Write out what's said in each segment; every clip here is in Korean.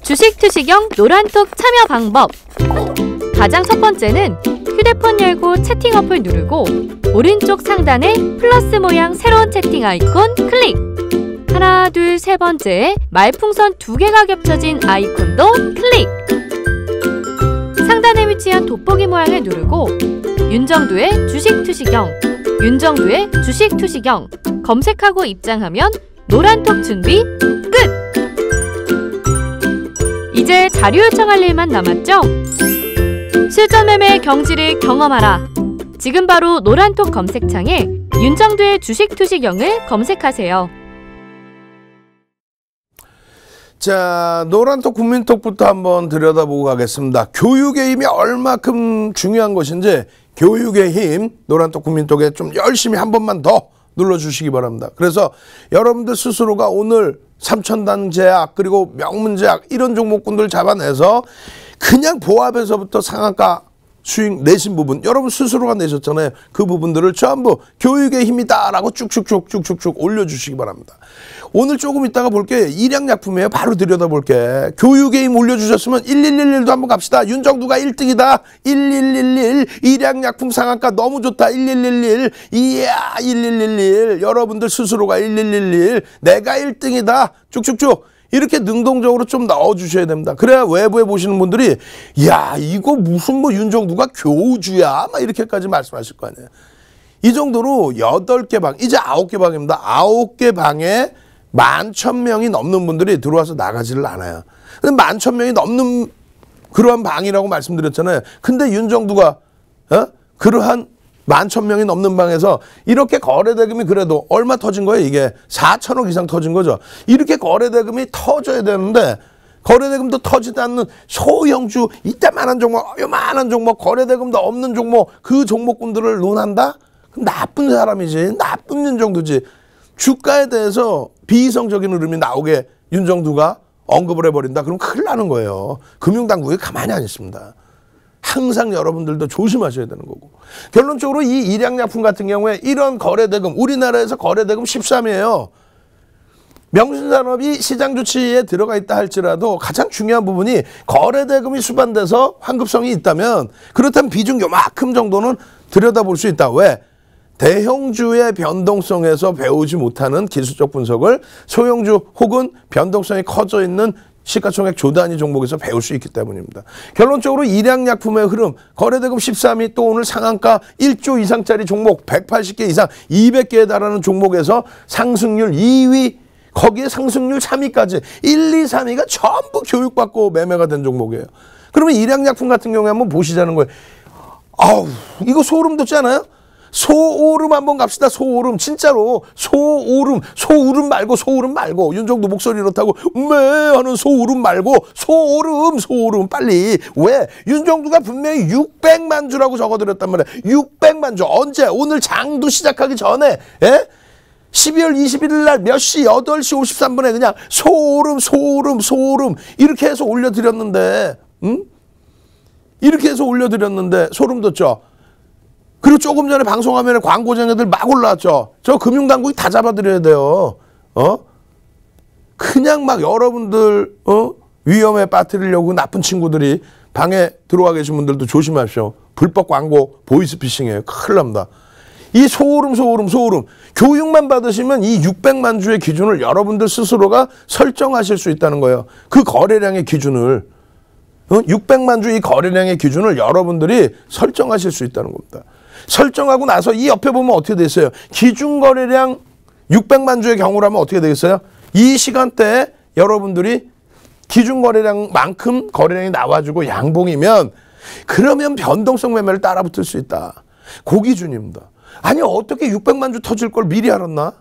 주식 투시경 노란톡 참여 방법. 가장 첫 번째는 휴대폰 열고 채팅 어플 누르고 오른쪽 상단에 플러스 모양 새로운 채팅 아이콘 클릭. 하나, 둘, 세 번째 말풍선 2개가 겹쳐진 아이콘도 클릭. 상단에 위치한 돋보기 모양을 누르고 윤정두의 주식 투시경, 윤정두의 주식 투시경 검색하고 입장하면 노란톡 준비 끝! 이제 자료 요청할 일만 남았죠? 실전 매매의 경지를 경험하라. 지금 바로 노란톡 검색창에 윤정두의 주식 투시경을 검색하세요. 자, 노란톡 국민톡부터 한번 들여다보고 가겠습니다. 교육의 힘이 얼마큼 중요한 것인지 교육의 힘 노란톡 국민톡에 좀 열심히 한 번만 더 눌러주시기 바랍니다. 그래서 여러분들 스스로가 오늘 삼천당 제약 그리고 명문제약 이런 종목군들 잡아내서 그냥 보합에서부터 상한가 수익 내신 부분 여러분 스스로가 내셨잖아요. 그 부분들을 전부 교육의 힘이다라고 쭉쭉쭉 올려주시기 바랍니다. 오늘 조금 이따가 볼게요. 일양약품이에요. 바로 들여다볼게. 교육의 힘 올려주셨으면 1111도 한번 갑시다. 윤정두가 1등이다. 1111 일양약품 상한가 너무 좋다. 1111 이야 1111 여러분들 스스로가 1111 내가 1등이다. 쭉쭉쭉 이렇게 능동적으로 좀 넣어주셔야 됩니다. 그래야 외부에 보시는 분들이 야 이거 무슨 뭐 윤정두가 교주야 막 이렇게까지 말씀하실 거 아니에요. 이 정도로 8개 방 이제 9개 방입니다. 9개 방에 11,000명이 넘는 분들이 들어와서 나가지를 않아요. 근데 11,000명이 넘는 그러한 방이라고 말씀드렸잖아요. 근데 윤정두가 그러한 11,000명이 넘는 방에서 이렇게 거래대금이 그래도 얼마 터진 거예요? 이게 4천억 이상 터진 거죠. 이렇게 거래대금이 터져야 되는데 거래대금도 터지지 않는 소형주 이따만한 종목 요만한 종목 거래대금도 없는 종목 그 종목군들을 논한다? 그럼 나쁜 사람이지. 나쁜 윤정두지. 주가에 대해서 비이성적인 흐름이 나오게 윤정두가 언급을 해버린다. 그럼 큰일 나는 거예요. 금융당국이 가만히 안 있습니다. 항상 여러분들도 조심하셔야 되는 거고. 결론적으로 이 일양약품 같은 경우에 이런 거래대금 우리나라에서 거래대금 13이에요. 명신산업이 시장 조치에 들어가 있다 할지라도 가장 중요한 부분이 거래대금이 수반돼서 환급성이 있다면 그렇다면 비중 요만큼 정도는 들여다볼 수 있다. 왜? 대형주의 변동성에서 배우지 못하는 기술적 분석을 소형주 혹은 변동성이 커져 있는 시가총액 조단위 종목에서 배울 수 있기 때문입니다. 결론적으로 일양약품의 흐름, 거래대금 13위 또 오늘 상한가 1조 이상짜리 종목 180개 이상 200개에 달하는 종목에서 상승률 2위, 거기에 상승률 3위까지 1, 2, 3위가 전부 교육받고 매매가 된 종목이에요. 그러면 일양약품 같은 경우에 한번 보시자는 거예요. 아우, 이거 소름 돋지 않아요? 소오름 한번 갑시다. 소오름 진짜로 소오름 소오름 말고 윤정두 목소리 이렇다고 매 하는 소오름 말고 소오름 빨리. 왜? 윤정두가 분명히 600만 주라고 적어드렸단 말이야. 600만 주 언제? 오늘 장도 시작하기 전에 12월 21일 날 몇 시? 8시 53분에 그냥 소오름 이렇게 해서 올려드렸는데 이렇게 해서 올려드렸는데 소름 돋죠? 그리고 조금 전에 방송화면에 광고쟁이들 막 올라왔죠. 저 금융당국이 다 잡아드려야 돼요. 그냥 막 여러분들 위험에 빠뜨리려고 나쁜 친구들이 방에 들어와 계신 분들도 조심하십시오. 불법 광고 보이스피싱이에요. 큰일 납니다. 이 소오름 교육만 받으시면 이 600만 주의 기준을 여러분들 스스로가 설정하실 수 있다는 거예요. 그 거래량의 기준을 600만 주 이 거래량의 기준을 여러분들이 설정하실 수 있다는 겁니다. 설정하고 나서 이 옆에 보면 어떻게 돼 있어요? 기준 거래량 600만 주의 경우라면 어떻게 되겠어요? 이 시간대에 여러분들이 기준 거래량만큼 거래량이 나와주고 양봉이면 그러면 변동성 매매를 따라붙을 수 있다. 그 기준입니다. 아니 어떻게 600만 주 터질 걸 미리 알았나?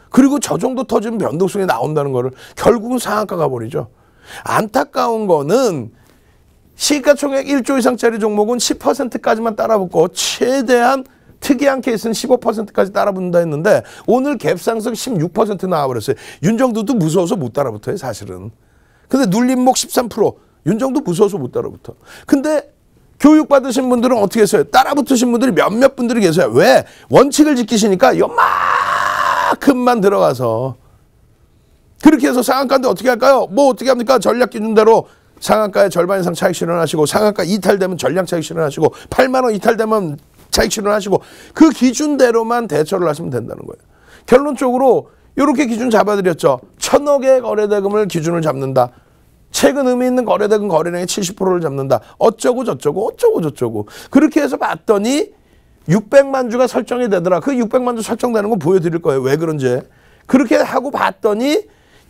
그리고 저 정도 터지면 변동성이 나온다는 거를 결국은 상한가 가버리죠. 안타까운 거는 시가총액 1조 이상짜리 종목은 10%까지만 따라붙고 최대한 특이한 케이스는 15%까지 따라붙는다 했는데 오늘 갭상승 16% 나와버렸어요. 윤정두도 무서워서 못 따라붙어요 사실은. 근데 눌림목 13% 윤정두 무서워서 못 따라붙어. 근데 교육받으신 분들은 어떻게 했어요? 따라붙으신 분들이 몇몇 분들이 계세요. 왜? 원칙을 지키시니까 요만큼만 들어가서 그렇게 해서 상한가인데 어떻게 할까요? 뭐 어떻게 합니까? 전략 기준대로 상한가의 절반 이상 차익 실현하시고, 상한가 이탈되면 전량 차익 실현하시고, 8만 원 이탈되면 차익 실현하시고, 그 기준대로만 대처를 하시면 된다는 거예요. 결론적으로 이렇게 기준 잡아드렸죠. 1,000억의 거래대금을 기준을 잡는다. 최근 의미 있는 거래대금 거래량의 70%를 잡는다. 어쩌고 저쩌고. 그렇게 해서 봤더니 600만 주가 설정이 되더라. 그 600만 주 설정되는 거 보여드릴 거예요. 왜 그런지. 그렇게 하고 봤더니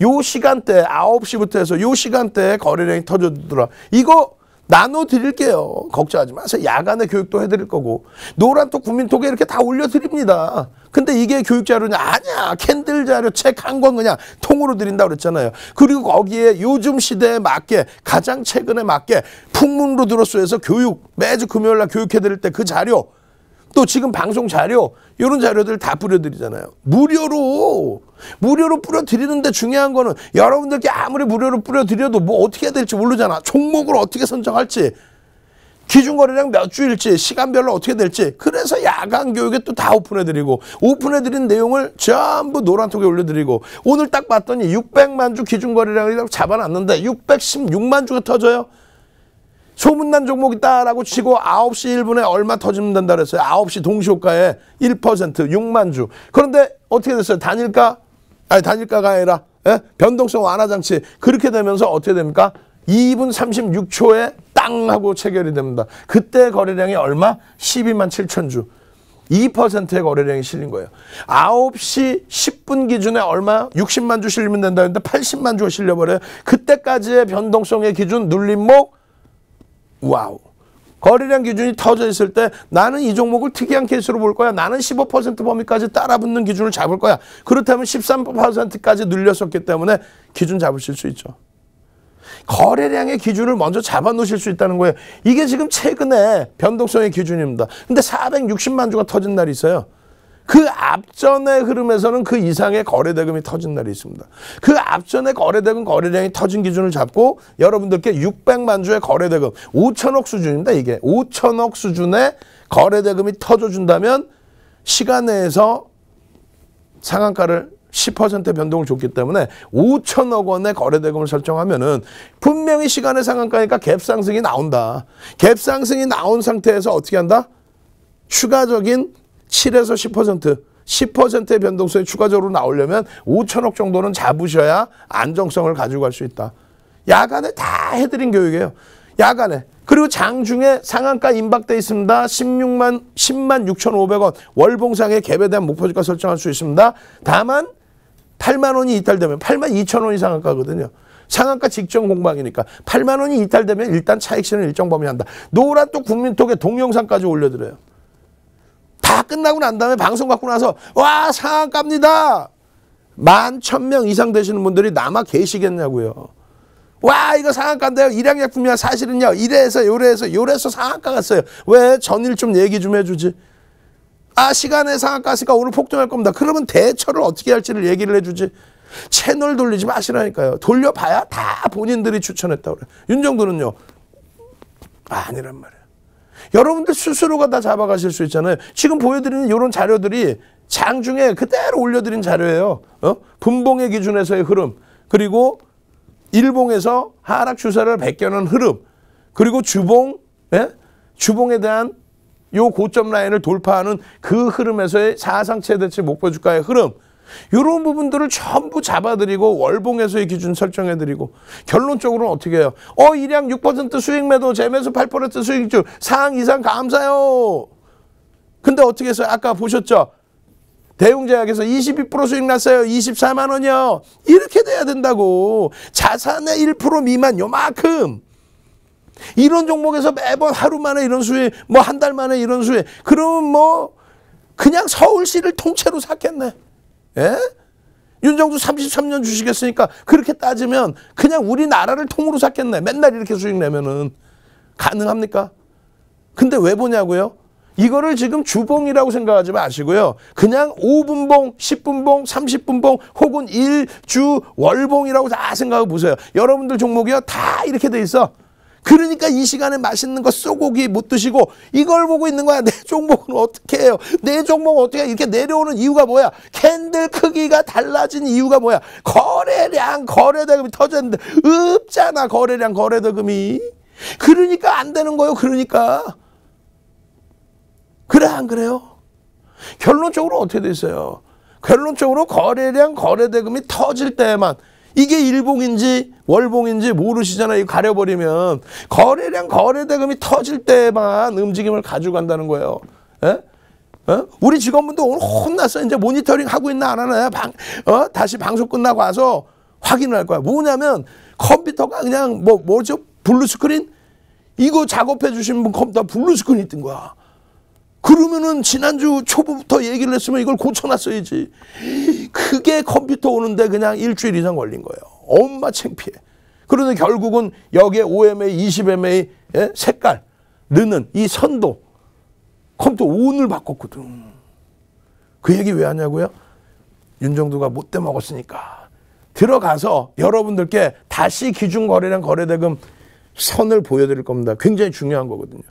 요 시간대 9시부터 해서 요 시간대에 거래량이 터져들더라. 이거 나눠드릴게요. 걱정하지 마세요. 야간에 교육도 해드릴 거고. 노란톡 국민톡에 이렇게 다 올려드립니다. 근데 이게 교육자료냐? 아니야. 캔들 자료 책 한 권 그냥 통으로 드린다고 그랬잖아요. 그리고 거기에 요즘 시대에 맞게 가장 최근에 맞게 풍문으로 들었어요. 교육 매주 금요일날 교육해드릴 때 그 자료, 또 지금 방송 자료, 이런 자료들 다 뿌려드리잖아요. 무료로 뿌려드리는데 중요한 거는 여러분들께 아무리 무료로 뿌려드려도 뭐 어떻게 해야 될지 모르잖아. 종목을 어떻게 선정할지, 기준거래량 몇 주일지, 시간별로 어떻게 될지. 그래서 야간 교육에 또 다 오픈해드리고, 오픈해드린 내용을 전부 노란톡에 올려드리고, 오늘 딱 봤더니 600만 주 기준거래량을 잡아놨는데 616만 주가 터져요. 소문난 종목 있다라고 치고 9시 1분에 얼마 터지면 된다 그랬어요. 9시 동시호가에 1% 6만 주. 그런데 어떻게 됐어요? 단일가가 아니라 변동성 완화 장치. 그렇게 되면서 어떻게 됩니까? 2분 36초에 땅 하고 체결이 됩니다. 그때 거래량이 얼마? 12만 7천 주. 2%의 거래량이 실린 거예요. 9시 10분 기준에 얼마? 60만 주 실리면 된다 했는데 80만 주가 실려버려요. 그때까지의 변동성의 기준 눌림목, 와우. 거래량 기준이 터져 있을 때 나는 이 종목을 특이한 케이스로 볼 거야. 나는 15% 범위까지 따라붙는 기준을 잡을 거야. 그렇다면 13%까지 늘렸었기 때문에 기준 잡으실 수 있죠. 거래량의 기준을 먼저 잡아놓으실 수 있다는 거예요. 이게 지금 최근에 변동성의 기준입니다. 근데 460만 주가 터진 날이 있어요. 그 앞전의 흐름에서는 그 이상의 거래대금이 터진 날이 있습니다. 그 앞전에 거래대금 거래량이 터진 기준을 잡고 여러분들께 600만 주의 거래대금, 5천억 수준입니다. 이게 5천억 수준의 거래대금이 터져준다면 시간 내에서 상한가를 10% 변동을 줬기 때문에 5천억 원의 거래대금을 설정하면은 분명히 시간의 상한가니까 갭상승이 나온다. 갭상승이 나온 상태에서 어떻게 한다? 추가적인 7에서 10%의 변동성이 추가적으로 나오려면 5천억 정도는 잡으셔야 안정성을 가지고 갈 수 있다. 야간에 다 해드린 교육이에요. 야간에. 그리고 장중에 상한가 임박돼 있습니다. 10만 6,500원 월봉상의 갭에 대한 목표주가 설정할 수 있습니다. 다만 8만 원이 이탈되면 8만 2천 원이 상한가거든요. 상한가 직전 공방이니까 8만 원이 이탈되면 일단 차익 실현 일정 범위 한다. 노란톡 국민톡에 동영상까지 올려드려요. 다 끝나고 난 다음에 방송 갖고 나서 와 상한가입니다. 11,000명 이상 되시는 분들이 남아 계시겠냐고요. 와 이거 상한가인데요. 일양약품이야. 사실은요. 이래서 요래서 상한가 갔어요. 왜? 전일 좀 얘기 좀 해주지. 아 시간에 상한가 갔으니까 오늘 폭등할 겁니다. 그러면 대처를 어떻게 할지를 얘기를 해주지. 채널 돌리지 마시라니까요. 돌려봐야 다 본인들이 추천했다고 그래요. 윤정도는요. 아니란 말이에요. 여러분들 스스로가 다 잡아가실 수 있잖아요. 지금 보여드리는 이런 자료들이 장중에 그대로 올려드린 자료예요. 분봉의 기준에서의 흐름, 그리고 일봉에서 하락 추세를 베껴는 흐름, 그리고 주봉, 주봉에 대한 요 고점 라인을 돌파하는 그 흐름에서의 사상 최대치 목표 주가의 흐름, 이런 부분들을 전부 잡아드리고 월봉에서의 기준 설정해드리고 결론적으로는 어떻게 해요? 일양 6% 수익 매도, 재매수 8% 수익주, 상황 이상 감사요. 근데 어떻게 했어요? 아까 보셨죠? 대웅제약에서 22% 수익 났어요. 24만 원이요. 이렇게 돼야 된다고. 자산의 1% 미만 요만큼. 이런 종목에서 매번 하루 만에 이런 수익, 뭐 한 달 만에 이런 수익. 그러면 뭐 그냥 서울시를 통째로 샀겠네. 예? 윤정수 33년 주시겠으니까 그렇게 따지면 그냥 우리나라를 통으로 샀겠네. 맨날 이렇게 수익 내면은. 가능합니까? 근데 왜 보냐고요? 이거를 지금 주봉이라고 생각하지 마시고요. 그냥 5분봉, 10분봉, 30분봉 혹은 1주 월봉이라고 다 생각해 보세요. 여러분들 종목이요. 다 이렇게 돼 있어. 그러니까 이 시간에 맛있는 거 쏘고기 못 드시고 이걸 보고 있는 거야. 내 종목은 어떻게 해요? 내 종목은 어떻게 이렇게 내려오는 이유가 뭐야? 캔들 크기가 달라진 이유가 뭐야? 거래량, 거래대금이 터졌는데 없잖아. 거래량, 거래대금이. 그러니까 안 되는 거예요. 그러니까. 그래 안 그래요? 결론적으로 어떻게 돼 있어요? 결론적으로 거래량, 거래대금이 터질 때만 이게 일봉인지 월봉인지 모르시잖아요. 이거 가려버리면 거래량, 거래대금이 터질 때만 움직임을 가지고 간다는 거예요. 에? 우리 직원분도 오늘 혼났어. 이제 모니터링 하고 있나 안 하나 다시 방송 끝나고 와서 확인을 할 거야. 뭐냐면 컴퓨터가 그냥 뭐죠? 블루스크린? 이거 작업해 주신 분 컴퓨터 블루스크린이 뜬 거야. 그러면은 지난주 초부터 얘기를 했으면 이걸 고쳐놨어야지. 그게 컴퓨터 오는데 그냥 일주일 이상 걸린 거예요. 엄마 창피해. 그런데 결국은 여기에 5MA, 20MA 색깔, 르는 이 선도 컴퓨터 오늘 바꿨거든. 그 얘기 왜 하냐고요? 윤정두가 못돼 먹었으니까. 들어가서 여러분들께 다시 기준거래량 거래대금 선을 보여드릴 겁니다. 굉장히 중요한 거거든요.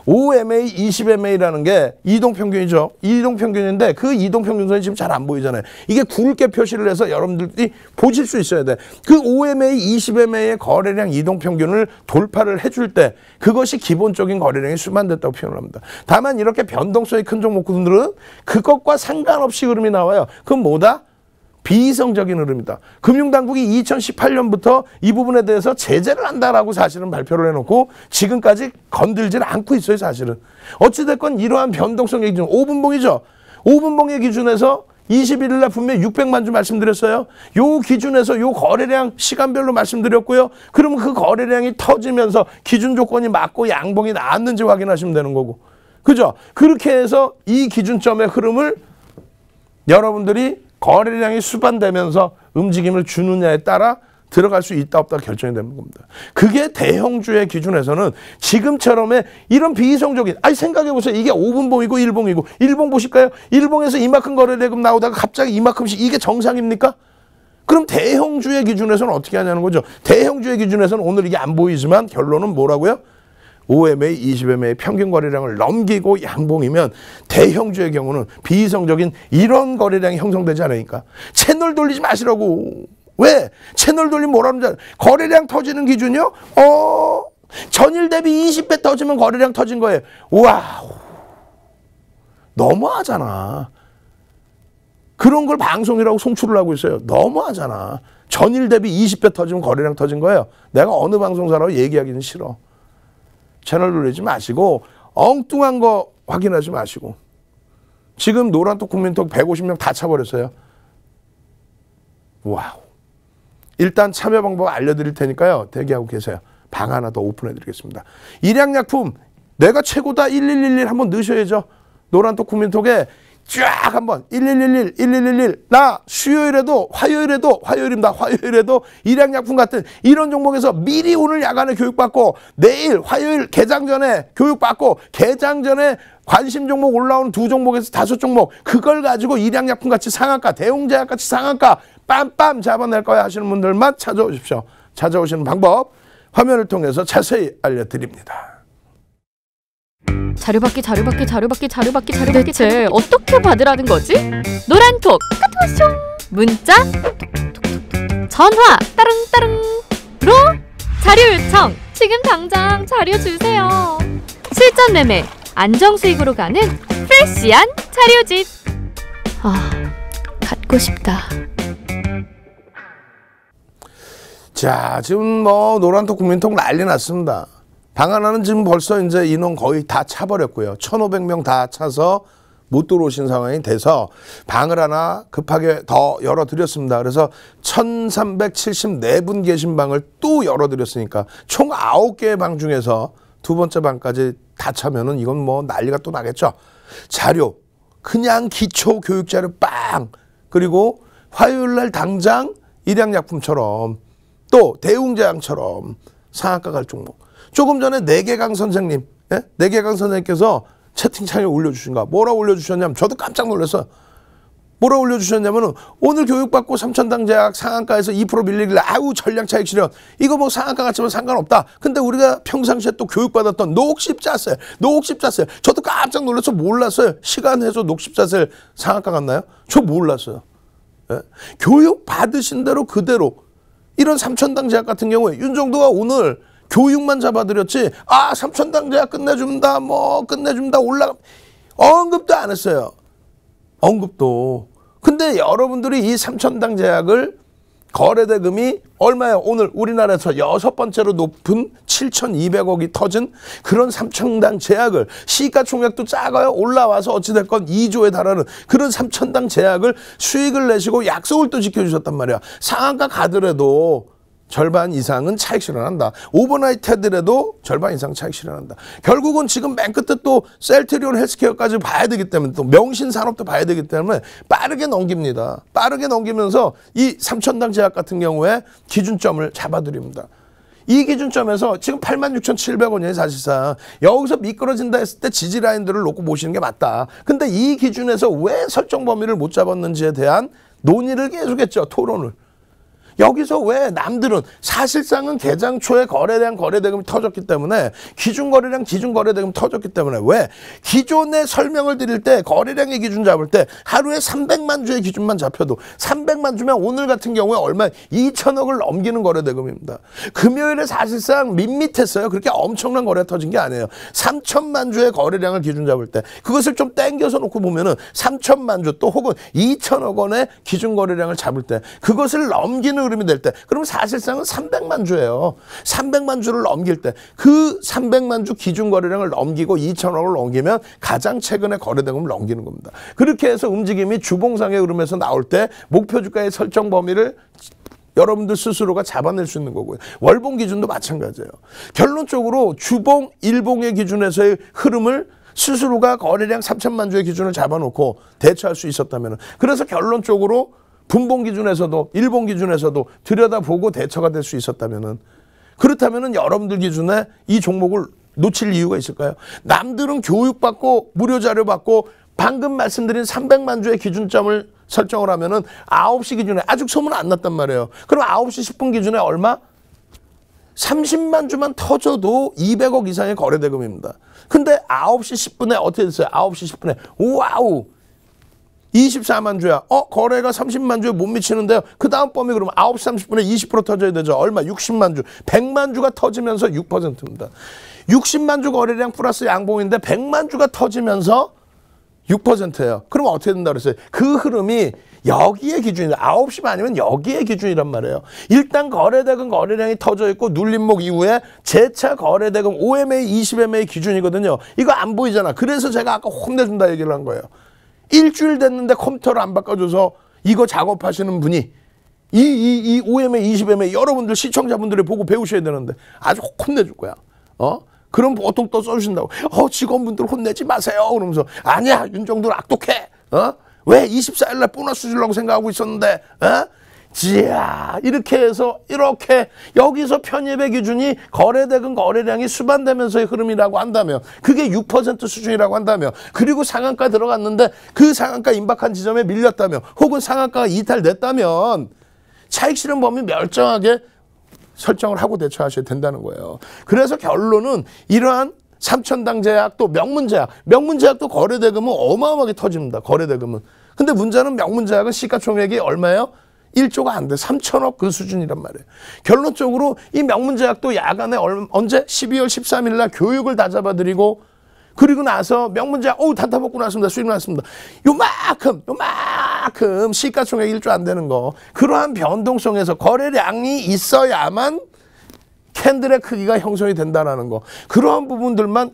5MA, 20MA라는 게 이동평균이죠. 이동평균인데 그 이동평균선이 지금 잘 안 보이잖아요. 이게 굵게 표시를 해서 여러분들이 보실 수 있어야 돼. 그 5MA, 20MA의 거래량 이동평균을 돌파를 해줄 때 그것이 기본적인 거래량이 수반됐다고 표현을 합니다. 다만 이렇게 변동성이 큰 종목들은 그것과 상관없이 흐름이 나와요. 그건 뭐다? 비이성적인 흐름이다. 금융당국이 2018년부터 이 부분에 대해서 제재를 한다라고 사실은 발표를 해놓고 지금까지 건들질 않고 있어요. 사실은. 어찌됐건 이러한 변동성의 기준, 5분봉이죠. 5분봉의 기준에서 21일 날 분명히 600만 주 말씀드렸어요. 요 기준에서 요 거래량 시간별로 말씀드렸고요. 그러면 그 거래량이 터지면서 기준 조건이 맞고 양봉이 나왔는지 확인하시면 되는 거고. 그죠? 그렇게 해서 이 기준점의 흐름을 여러분들이 거래량이 수반되면서 움직임을 주느냐에 따라 들어갈 수 있다 없다 결정이 되는 겁니다. 그게 대형주의 기준에서는 지금처럼의 이런 비이성적인, 아니 생각해보세요. 이게 5분봉이고 1봉이고 1봉 보실까요? 1봉에서 이만큼 거래대금 나오다가 갑자기 이만큼씩 이게 정상입니까? 그럼 대형주의 기준에서는 어떻게 하냐는 거죠. 대형주의 기준에서는 오늘 이게 안 보이지만 결론은 뭐라고요? 5MA, 20MA 평균 거래량을 넘기고 양봉이면 대형주의 경우는 비이성적인 이런 거래량이 형성되지 않으니까 채널 돌리지 마시라고. 왜? 채널 돌리면 뭐라는 줄 알아요? 거래량 터지는 기준이요? 전일 대비 20배 터지면 거래량 터진 거예요. 와우. 너무하잖아. 그런 걸 방송이라고 송출을 하고 있어요. 너무하잖아. 전일 대비 20배 터지면 거래량 터진 거예요. 내가 어느 방송사라고 얘기하기는 싫어. 채널 돌리지 마시고 엉뚱한 거 확인하지 마시고. 지금 노란톡 국민톡 150명 다 차버렸어요. 와우. 일단 참여 방법 알려드릴 테니까요. 대기하고 계세요. 방 하나 더 오픈해드리겠습니다. 일양약품 내가 최고다 1111 한번 넣으셔야죠. 노란톡 국민톡에 쫙 한번 1111, 1111 나 수요일에도 화요일입니다. 화요일에도 일양약품 같은 이런 종목에서 미리 오늘 야간에 교육받고 내일 화요일 개장 전에 교육받고 개장 전에 관심 종목 올라오는 2종목에서 5종목 그걸 가지고 일양약품 같이 상한가 대웅제약 같이 상한가 빰빰 잡아낼 거야 하시는 분들만 찾아오십시오. 찾아오시는 방법 화면을 통해서 자세히 알려드립니다. 자료받기 대체 어떻게 받으라는 거지? 노란톡 카톡 문자 톡톡톡톡 전화 따릉따릉로 자료 요청 지금 당장 자료 주세요. 실전 매매 안정수익으로 가는 프레시한 자료집. 갖고 싶다. 자, 지금 뭐 노란톡 국민톡 난리 났습니다. 방 하나는 지금 벌써 이제 인원 거의 다 차버렸고요. 1,500명 다 차서 못 들어오신 상황이 돼서 방을 하나 급하게 더 열어드렸습니다. 그래서 1,374분 계신 방을 또 열어드렸으니까 총 9개의 방 중에서 두 번째 방까지 다 차면은 이건 뭐 난리가 또 나겠죠. 자료, 그냥 기초 교육 자료 빵! 그리고 화요일 날 당장 일양약품처럼 또 대웅제약처럼 상한가 갈 종목. 조금 전에 내계강 선생님, 내계강 선생님께서 채팅창에 올려주신 거 뭐라고 올려주셨냐면 저도 깜짝 놀랐어요. 뭐라 올려주셨냐면은 오늘 교육받고 삼천당제약 상한가에서 2% 밀리길래 아우 전량 차익 실현 이거 뭐 상한가 같지만 상관없다. 근데 우리가 평상시에 또 교육받았던 녹십자세 저도 깜짝 놀라서 몰랐어요. 시간 해서 녹십자세 상한가 같나요? 저 몰랐어요. 예? 교육 받으신 대로 그대로 이런 삼천당제약 같은 경우에 윤정도가 오늘 교육만 잡아드렸지 삼천당제약 끝내준다 올라가 언급도 안 했어요. 언급도. 근데 여러분들이 이 삼천당 제약을 거래대금이 얼마예요? 오늘 우리나라에서 6번째로 높은 7,200억이 터진 그런 삼천당 제약을 시가총액도 작아요. 올라와서 어찌됐건 2조에 달하는 그런 삼천당 제약을 수익을 내시고 약속을 또 지켜주셨단 말이야. 상한가 가더라도 절반 이상은 차익 실현한다. 오버나이트 하더라도 절반 이상 차익 실현한다. 결국은 지금 맨 끝에 또 셀트리온 헬스케어까지 봐야 되기 때문에 또 명신산업도 봐야 되기 때문에 빠르게 넘깁니다. 빠르게 넘기면서 이 삼천당 제약 같은 경우에 기준점을 잡아드립니다. 이 기준점에서 지금 86,700원이에요. 사실상 여기서 미끄러진다 했을 때 지지 라인들을 놓고 보시는 게 맞다. 근데 이 기준에서 왜 설정 범위를 못 잡았는지에 대한 논의를 계속했죠. 토론을. 여기서 왜 남들은 사실상은 개장 초에 거래량 거래대금이 터졌기 때문에 기준거래량 기준거래대금이 터졌기 때문에 왜 기존의 설명을 드릴 때 거래량의 기준 잡을 때 하루에 300만 주의 기준만 잡혀도 300만 주면 오늘 같은 경우에 얼마 2천억을 넘기는 거래대금입니다. 금요일에 사실상 밋밋했어요. 그렇게 엄청난 거래가 터진 게 아니에요. 3천만 주의 거래량을 기준 잡을 때 그것을 좀 땡겨서 놓고 보면은 3천만 주 또 혹은 2천억 원의 기준 거래량을 잡을 때 그것을 넘기는 흐름이 될 때 그러면 사실상은 300만 주예요. 300만 주를 넘길 때 그 300만 주 기준 거래량을 넘기고 2천억을 넘기면 가장 최근에 거래대금을 넘기는 겁니다. 그렇게 해서 움직임이 주봉상의 흐름에서 나올 때 목표 주가의 설정 범위를 여러분들 스스로가 잡아낼 수 있는 거고요. 월봉 기준도 마찬가지예요. 결론적으로 주봉, 일봉의 기준에서의 흐름을 스스로가 거래량 3천만 주의 기준을 잡아놓고 대처할 수 있었다면 그래서 결론적으로 분봉 기준에서도 일봉 기준에서도 들여다보고 대처가 될 수 있었다면은 그렇다면은 여러분들 기준에 이 종목을 놓칠 이유가 있을까요? 남들은 교육받고 무료 자료 받고 방금 말씀드린 300만 주의 기준점을 설정을 하면은 9시 기준에 아직 소문 안 났단 말이에요. 그럼 9시 10분 기준에 얼마? 30만 주만 터져도 200억 이상의 거래대금입니다. 근데 9시 10분에 어떻게 됐어요? 9시 10분에 와우 24만 주야. 거래가 30만 주에 못 미치는데요. 그 다음 범위 그러면 9시 30분에 20% 터져야 되죠. 얼마? 60만 주. 100만 주가 터지면서 6%입니다. 60만 주 거래량 플러스 양봉인데 100만 주가 터지면서 6%예요. 그럼 어떻게 된다 그랬어요? 그 흐름이 여기에 기준이다. 9시만 아니면 여기에 기준이란 말이에요. 일단 거래대금 거래량이 터져 있고 눌림목 이후에 재차 거래대금 5MA, 20MA 기준이거든요. 이거 안 보이잖아. 그래서 제가 아까 혼내준다 얘기를 한 거예요. 일주일 됐는데 컴퓨터를 안 바꿔줘서 이거 작업하시는 분이 이 OMA, 20MA 여러분들 시청자분들이 보고 배우셔야 되는데 아주 혼내줄 거야. 그럼 보통 또 써주신다고. 직원분들 혼내지 마세요. 그러면서 아니야 윤정도는 악독해. 왜 24일날 보너스 주려고 생각하고 있었는데 지야 이렇게 해서 이렇게 여기서 편입의 기준이 거래대금 거래량이 수반되면서의 흐름이라고 한다면 그게 6% 수준이라고 한다면 그리고 상한가 들어갔는데 그 상한가 임박한 지점에 밀렸다면 혹은 상한가가 이탈됐다면 차익 실현 범위 멸정하게 설정을 하고 대처하셔야 된다는 거예요. 그래서 결론은 이러한 삼천당 제약 또 명문제약도 거래대금은 어마어마하게 터집니다. 거래대금은. 근데 문제는 명문제약은 시가총액이 얼마예요? 1조가 안 돼. 3천억 그 수준이란 말이에요. 결론적으로 이 명문제약도 야간에 언제? 12월 13일 날 교육을 다 잡아드리고 그리고 나서 명문제약 단타 먹고 나왔습니다. 수익 났습니다. 요만큼 시가총액 1조 안 되는 거. 그러한 변동성에서 거래량이 있어야만 캔들의 크기가 형성이 된다는 거. 그러한 부분들만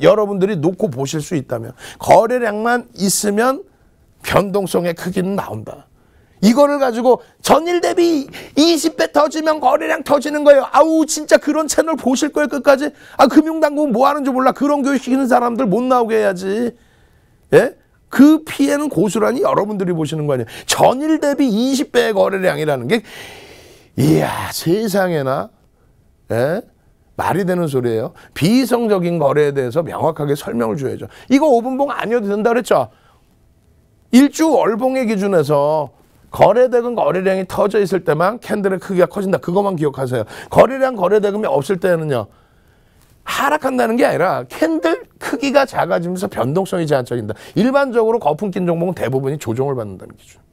여러분들이 놓고 보실 수 있다면 거래량만 있으면 변동성의 크기는 나온다. 이거를 가지고 전일 대비 20배 터지면 거래량 터지는 거예요. 아우 진짜 그런 채널 보실 거예요 끝까지. 금융당국은 뭐 하는지 몰라. 그런 교육 시키는 사람들 못 나오게 해야지. 예? 그 피해는 고스란히 여러분들이 보시는 거 아니에요. 전일 대비 20배의 거래량이라는 게 이야 세상에나 말이 되는 소리예요. 비이성적인 거래에 대해서 명확하게 설명을 줘야죠. 이거 5분봉 아니어도 된다 그랬죠. 일주 월봉의 기준에서 거래대금 거래량이 터져 있을 때만 캔들의 크기가 커진다. 그것만 기억하세요. 거래량 거래대금이 없을 때는요. 하락한다는 게 아니라 캔들 크기가 작아지면서 변동성이 제한적인다. 일반적으로 거품 낀 종목은 대부분이 조정을 받는다는 기준입니다.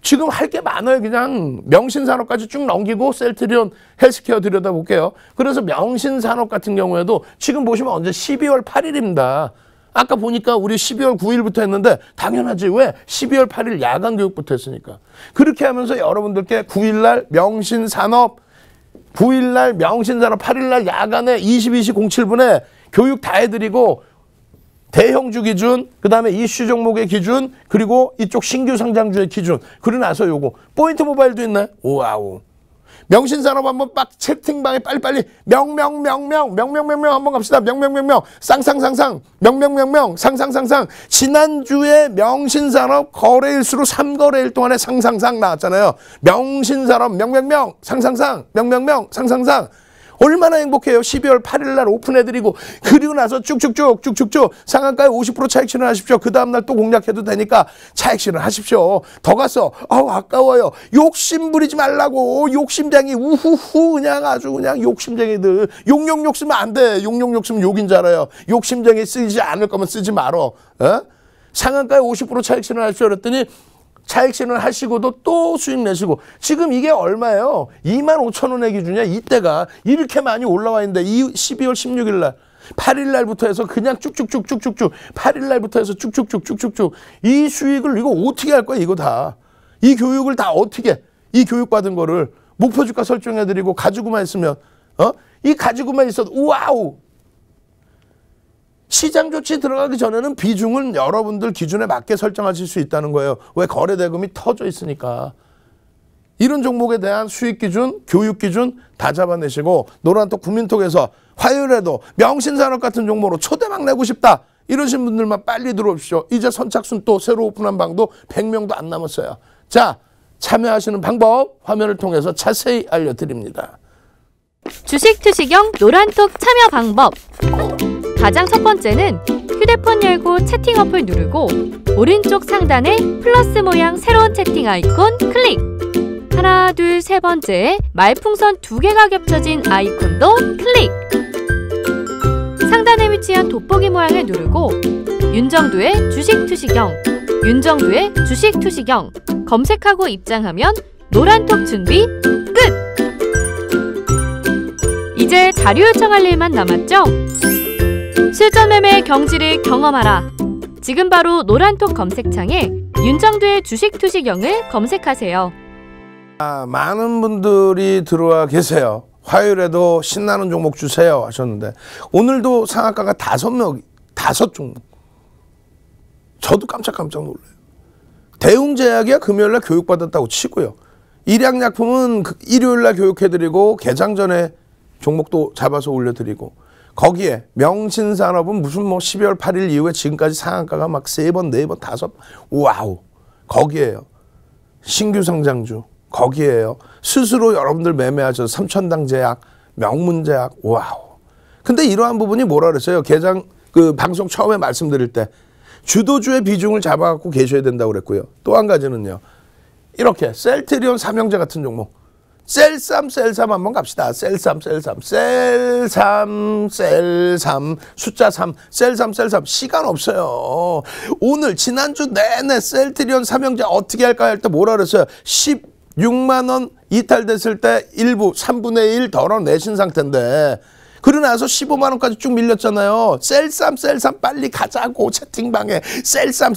지금 할 게 많아요. 그냥 명신산업까지 쭉 넘기고 셀트리온 헬스케어 들여다볼게요. 그래서 명신산업 같은 경우에도 지금 보시면 언제 12월 8일입니다. 아까 보니까 우리 12월 9일부터 했는데 당연하지. 왜? 12월 8일 야간 교육부터 했으니까. 그렇게 하면서 여러분들께 9일날 명신산업, 9일날 명신산업, 8일날 야간에 22시 07분에 교육 다 해드리고 대형주 기준, 그 다음에 이슈 종목의 기준, 그리고 이쪽 신규 상장주의 기준. 그러고 나서 요거 포인트 모바일도 있네. 와우. 명신산업 한번 빡 채팅방에 빨리빨리 명명명명 한번 갑시다. 명명명명 쌍쌍쌍쌍 명명명명 상상상상. 지난주에 명신산업 거래일수로 3거래일 동안에 상상상 나왔잖아요. 명신산업 명명명 상상상 명명명 상상상. 얼마나 행복해요. 12월 8일 날 오픈해드리고 그리고 나서 쭉쭉쭉 상한가에 50% 차익 실현하십시오. 그 다음날 또 공략해도 되니까 차익 실현하십시오. 더 갔어. 아우 아까워요. 욕심 부리지 말라고. 욕심쟁이 우후후 그냥 아주 그냥 욕심쟁이들. 욕 쓰면 안 돼. 욕 쓰면 욕인 줄 알아요. 욕심쟁이 쓰지 않을 거면 쓰지 말어. 어? 상한가에 50% 차익 실현하십시오. 그랬더니 차익 실현 하시고도 또 수익 내시고. 지금 이게 얼마예요? 25,000원의 기준이야. 이때가 이렇게 많이 올라와 있는데 12월 16일 날 8일 날부터 해서 그냥 쭉쭉쭉 8일 날부터 해서 쭉쭉쭉 이 수익을 이거 어떻게 할 거야? 이거 다. 이 교육을 다 어떻게, 이 교육 받은 거를 목표 주가 설정해 드리고 가지고만 있으면 이 가지고만 있어도 우와우. 시장 조치 들어가기 전에는 비중을 여러분들 기준에 맞게 설정하실 수 있다는 거예요. 왜? 거래대금이 터져 있으니까. 이런 종목에 대한 수익 기준, 교육 기준 다 잡아내시고 노란톡 국민톡에서 화요일에도 명신산업 같은 종목으로 초대박 내고 싶다. 이러신 분들만 빨리 들어오십시오. 이제 선착순 또 새로 오픈한 방도 100명도 안 남았어요. 자, 참여하시는 방법 화면을 통해서 자세히 알려드립니다. 주식 투시경 노란톡 참여 방법. 가장 첫 번째는 휴대폰 열고 채팅 어플 누르고 오른쪽 상단에 플러스 모양 새로운 채팅 아이콘 클릭. 하나, 둘, 세 번째 말풍선 2개가 겹쳐진 아이콘도 클릭. 상단에 위치한 돋보기 모양을 누르고 윤정두의 주식 투시경, 윤정두의 주식 투시경 검색하고 입장하면 노란톡 준비 끝! 이제 자료 요청할 일만 남았죠? 실전 매매 경지를 경험하라. 지금 바로 노란톡 검색창에 윤정두의 주식 투시경을 검색하세요. 많은 분들이 들어와 계세요. 화요일에도 신나는 종목 주세요 하셨는데 오늘도 상한가가 5종목. 저도 깜짝깜짝 놀라요. 대웅제약이야 금요일날 교육받았다고 치고요. 일양약품은 일요일날 교육해드리고 개장 전에 종목도 잡아서 올려드리고 거기에 명신산업은 무슨 뭐 12월 8일 이후에 지금까지 상한가가 막 3번, 4번, 5번 와우 거기에요. 신규 상장주 거기에요. 스스로 여러분들 매매하셔서 삼천당 제약, 명문제약 와우. 근데 이러한 부분이 뭐라 그랬어요? 개장 방송 처음에 말씀드릴 때 주도주의 비중을 잡아갖고 계셔야 된다고 그랬고요. 또 한 가지는요. 이렇게 셀트리온 삼형제 같은 종목 셀삼 한번 갑시다. 셀삼 숫자 3 셀삼 시간 없어요. 오늘 지난주 내내 셀트리온 삼형제 어떻게 할까 할 때 뭐라 그랬어요? 16만 원 이탈됐을 때 일부 3분의 1 덜어내신 상태인데 그러고 나서 15만 원까지 쭉 밀렸잖아요. 셀삼 빨리 가자고 채팅방에 셀삼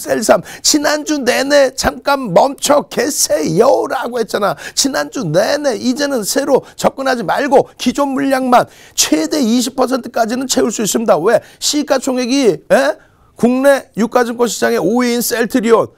지난주 내내 잠깐 멈춰 계세요라고 했잖아. 지난주 내내 이제는 새로 접근하지 말고 기존 물량만 최대 20%까지는 채울 수 있습니다. 왜? 시가총액이 국내 유가증권 시장의 5위인 셀트리온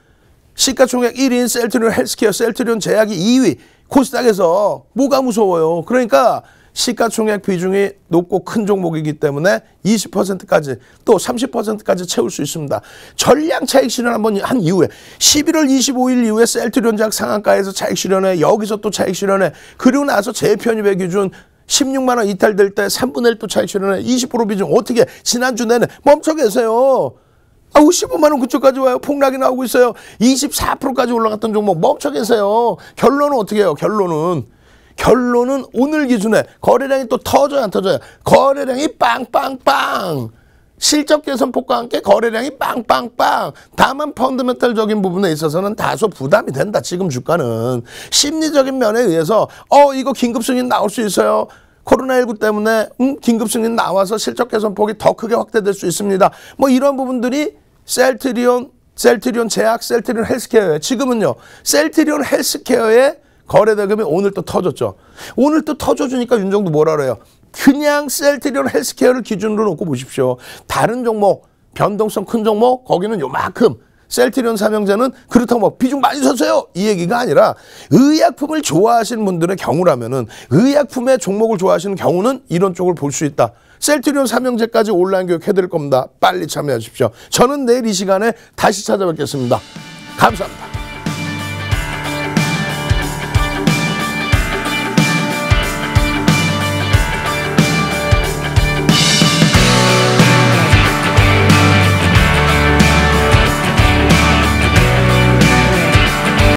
시가총액 1위인 셀트리온 헬스케어 셀트리온 제약이 2위 코스닥에서 뭐가 무서워요. 그러니까 시가총액 비중이 높고 큰 종목이기 때문에 20%까지 또 30%까지 채울 수 있습니다. 전량 차익 실현 한번 한 이후에 11월 25일 이후에 셀트리온 제약 상한가에서 차익 실현해 여기서 또 차익 실현해 그리고 나서 재편입의 기준 16만 원 이탈될 때 3분의 1 또 차익 실현해 20% 비중 어떻게 지난주 내내 멈춰 계세요. 아우 15만 원 그쪽까지 와요. 폭락이 나오고 있어요. 24%까지 올라갔던 종목 멈춰 계세요. 결론은 어떻게 해요? 결론은 오늘 기준에 거래량이 또 터져요, 안 터져요? 거래량이 빵빵빵. 실적 개선 폭과 함께 거래량이 빵빵빵. 다만 펀더멘탈적인 부분에 있어서는 다소 부담이 된다. 지금 주가는 심리적인 면에 의해서 이거 긴급 승인 나올 수 있어요. 코로나19 때문에 긴급 승인 나와서 실적 개선 폭이 더 크게 확대될 수 있습니다. 뭐 이런 부분들이 셀트리온 제약, 셀트리온 헬스케어에 지금은요. 셀트리온 헬스케어의 거래 대금이 오늘 또 터졌죠. 오늘 또 터져주니까 윤정도 뭐라 그래요? 그냥 셀트리온 헬스케어를 기준으로 놓고 보십시오. 다른 종목, 변동성 큰 종목, 거기는 요만큼. 셀트리온 삼형제는 그렇다고 뭐 비중 많이 섰어요. 이 얘기가 아니라 의약품을 좋아하시는 분들의 경우라면은 의약품의 종목을 좋아하시는 경우는 이런 쪽을 볼 수 있다. 셀트리온 삼형제까지 온라인 교육 해드릴 겁니다. 빨리 참여하십시오. 저는 내일 이 시간에 다시 찾아뵙겠습니다. 감사합니다.